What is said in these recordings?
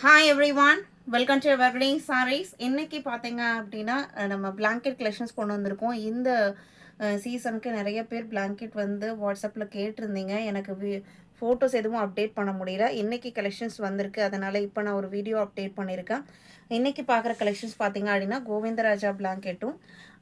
Hi everyone, welcome to evergreen sarees. இன்னைக்கு பார்த்தீங்க அப்படின்னா நம்ம பிளாங்கெட் கலெக்ஷன்ஸ் கொண்டு வந்திருக்கோம். இந்த சீசனுக்கு நிறைய பேர் பிளாங்கெட் வந்து வாட்ஸ்அப்பில் கேட்டிருந்தீங்க. எனக்கு ஃபோட்டோஸ் எதுவும் அப்டேட் பண்ண முடியல. இன்றைக்கி கலெக்ஷன்ஸ் வந்திருக்கு, அதனால் இப்போ நான் ஒரு வீடியோ அப்டேட் பண்ணியிருக்கேன். இன்றைக்கி பார்க்குற கலெக்ஷன்ஸ் பார்த்தீங்க அப்படின்னா கோவிந்தராஜா பிளாங்கெட்டும்,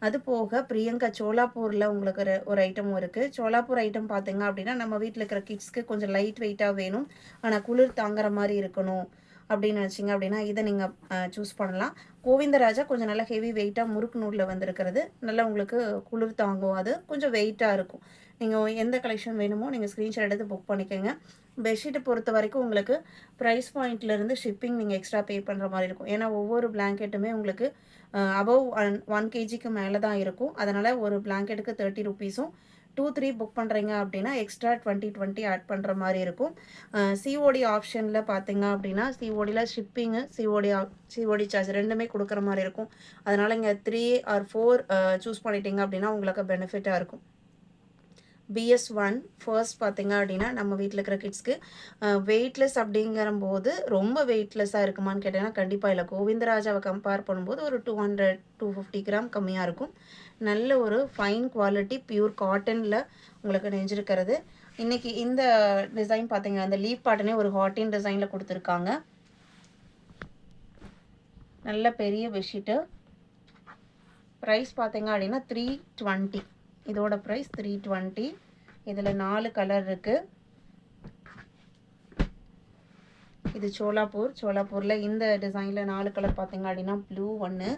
அது போக பிரியங்கா சோலாப்பூரில் உங்களுக்கு ஒரு ஐட்டமும் இருக்குது. சோலாப்பூர் ஐட்டம் பார்த்தீங்க அப்படின்னா நம்ம வீட்டில் இருக்கிற கிட்ஸ்க்கு கொஞ்சம் லைட் வெயிட்டாக வேணும், ஆனால் குளிர் தாங்குற மாதிரி இருக்கணும் அப்படின்னு நினச்சிங்க அப்படின்னா இதை நீங்கள் சூஸ் பண்ணலாம். கோவிந்தராஜா கொஞ்சம் நல்லா ஹெவி வெயிட்டாக முறுக்கு நூலில் வந்திருக்கிறது, நல்லா உங்களுக்கு குளிர் தாங்கும், அது கொஞ்சம் வெயிட்டாக இருக்கும். நீங்கள் எந்த கலெக்ஷன் வேணுமோ நீங்கள் ஸ்க்ரீன்ஷாட் எடுத்து புக் பண்ணிக்கோங்க. பெட்ஷீட்டை பொறுத்த வரைக்கும் உங்களுக்கு ப்ரைஸ் பாயிண்ட்லேருந்து ஷிப்பிங் நீங்கள் எக்ஸ்ட்ரா பே பண்ணுற மாதிரி இருக்கும். ஏன்னா ஒவ்வொரு பிளாங்கெட்டுமே உங்களுக்கு அபவ் 1 kgக்கு மேலே தான் இருக்கும். அதனால் ஒரு பிளாங்கெட்டுக்கு 30 ருபீஸும் 2-3 புக் பண்ணுறீங்க அப்படின்னா எக்ஸ்ட்ரா 20 ஆட் பண்ணுற மாதிரி இருக்கும். சிஓடி ஆப்ஷனில் பார்த்தீங்க அப்படின்னா சிஓடியில் ஷிப்பிங்கு சிஓடி சார்ஜ் ரெண்டுமே கொடுக்குற மாதிரி இருக்கும். அதனால் இங்கே 3 or 4 சூஸ் பண்ணிட்டீங்க அப்படின்னா உங்களுக்கு பெனிஃபிட்டாக இருக்கும். BS1 ஃபர்ஸ்ட் பார்த்தீங்க அப்படின்னா நம்ம வீட்டில் இருக்கிற கிட்ஸ்க்கு வெயிட்லெஸ் அப்படிங்கிறம்போது ரொம்ப வெயிட்லெஸ்ஸாக இருக்குமான்னு கேட்டிங்கன்னா கண்டிப்பாக இல்லை. கோவிந்தராஜாவை கம்பேர் பண்ணும்போது ஒரு 200-250 கிராம் கம்மியாக இருக்கும். நல்ல ஒரு ஃபைன் குவாலிட்டி பியூர் காட்டனில் உங்களுக்கு நெஞ்சிருக்கிறது. இன்றைக்கி இந்த டிசைன் பார்த்தீங்கன்னா அந்த லீப் பாட்டனே ஒரு ஹாட்டின் டிசைனில் கொடுத்துருக்காங்க. நல்ல பெரிய பெட்ஷீட்டு. ப்ரைஸ் பார்த்தீங்க அப்படின்னா 320. இதோட ப்ரைஸ் 320. இதில் 4 கலர் இருக்குது. இது சோலாப்பூரில் இந்த டிசைனில் 4 கலர் பார்த்தீங்க அப்படின்னா ப்ளூ ஒன்று,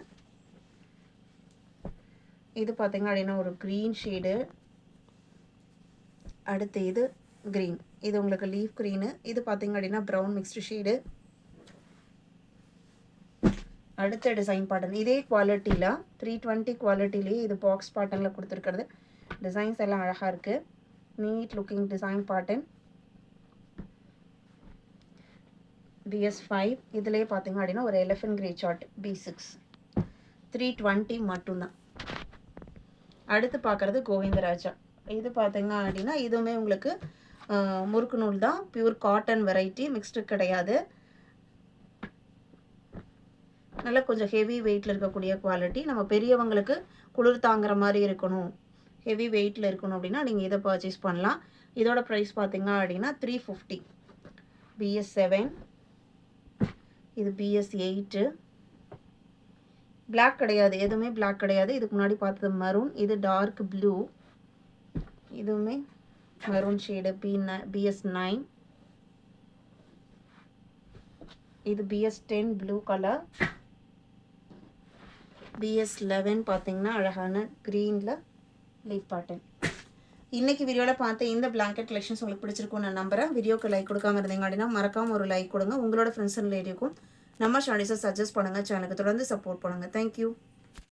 இது பார்த்தீங்க அப்படின்னா ஒரு க்ரீன் ஷேடு, அடுத்து இது க்ரீன், இது உங்களுக்கு லீஃப் க்ரீனு, இது பார்த்தீங்க அப்படின்னா ப்ரௌன் மிக்ஸ்டு ஷேடு. அடுத்த டிசைன் பாட்டன் இதே குவாலிட்டியில் 320 குவாலிட்டிலேயே இது பாக்ஸ் பாட்டனில் கொடுத்துருக்கிறது. டிசைன்ஸ் எல்லாம் அழகாக இருக்குது, நீட் லுக்கிங் டிசைன் பாட்டன். BS5 இதிலே பார்த்தீங்க அப்படின்னா ஒரு எலிஃபென்ட் கிரே சார்ட் B6, 320 மட்டும்தான். அடுத்து பார்க்குறது கோவிந்தராஜா. இது பார்த்தீங்க அப்படின்னா இதுவுமே உங்களுக்கு முறுக்கு நூல் தான், பியூர் காட்டன் வெரைட்டி, மிக்ஸ்டு கிடையாது. நல்லா கொஞ்சம் ஹெவி வெயிட்டில் இருக்கக்கூடிய குவாலிட்டி. நம்ம பெரியவங்களுக்கு குளிர் தாங்குற மாதிரி இருக்கணும், ஹெவி வெயிட்டில் இருக்கணும் அப்படின்னா நீங்கள் இதை பர்ச்சேஸ் பண்ணலாம். இதோட ப்ரைஸ் பார்த்தீங்க அப்படின்னா 350. BS7, இது BS8. பிளாக் கிடையாது, எதுவுமே பிளாக் கிடையாது. இதுக்கு முன்னாடி பார்த்தது மரூன், இது டார்க் ப்ளூ, இதுவுமே மரூன் ஷேடு BS9. இது BS10 ப்ளூ கலர். BS11 பார்த்தீங்கன்னா அழகான க்ரீனில் லீப் பாட்டன். இன்றைக்கி வீடியோவில் பார்த்து இந்த பிளாங்கெட் கலெக்ஷன்ஸ் உங்களுக்கு பிடிச்சிருக்கும்னு நான் நம்புகிறேன். வீடியோக்கு லைக் கொடுக்காம இருந்தீங்க அப்படின்னா மறக்காமல் ஒரு லைக் கொடுங்க. உங்களோட ஃப்ரெண்ட்ஸ் அண்ட் ரிலேட்டிவ்க்கும் நம்ம சேனல்ஸை சஜஸ்ட் பண்ணுங்கள். சேனலுக்கு தொடர்ந்து சப்போர்ட் பண்ணுங்கள். தேங்க்யூ.